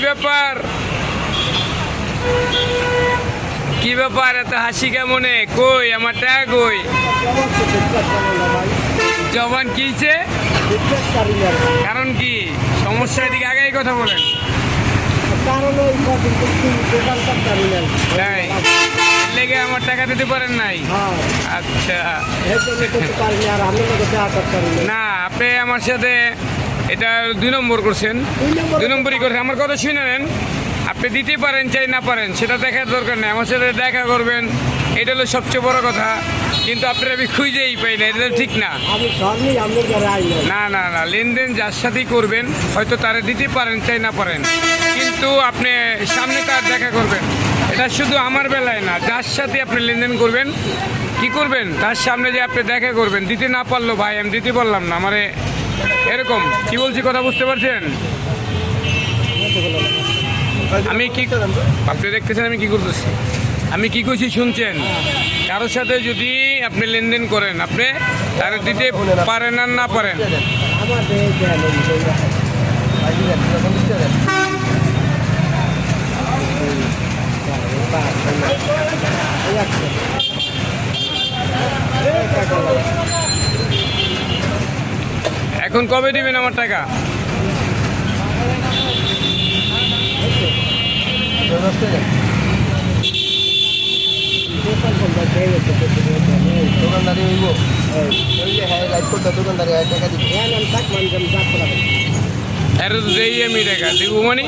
ব্যাপার কি ব্যাপার এত হাসি কেমনে? কই আমার টাকা কই? জবান কিছে? কারণ কি সমস্যা? এদিকে আগে কথা বলেন। তাই লেগে আমার টাকা দিতে পারেন নাই? আচ্ছা না, আপনি আমার সাথে এটা 2 নম্বর করছেন। 2 নম্বরই করছেন। আমার কথা শুনে নেন। আপনি দিতে পারেন চাই না পারেন সেটা দেখার দরকার নেই। আমার সাথে দেখা করবেন, এটা হলো সবচেয়ে বড় কথা। কিন্তু আপনার আমি খুঁজেই পাই না, এটা ঠিক না। না না না, লেনদেন যার সাথেই করবেন হয়তো তারা দিতে পারেন চাই না পারেন, কিন্তু আপনি সামনে তার দেখা করবেন। এটা শুধু আমার বেলায় না, যার সাথে আপনি লেনদেন করবেন কি করবেন তার সামনে যে আপনি দেখা করবেন। দিতে না পারলো ভাই আমি দিতে পারলাম না, আমারে এরকম কি বলছি কথা বুঝতে পারছেন? আমি কি আপনি দেখতেছেন আমি কি করতেছি? আমি কি কইছি শুনছেন? কারোর সাথে যদি আপনি লেনদেন করেন আপনি তারা দিতে পারেন আর না পারেন, এখন কবে দিবেন আমার টাকা? দোকানদারি হইব দোকানদারি টাকা দিব এর তো দেই আমি টাকা দিব মানে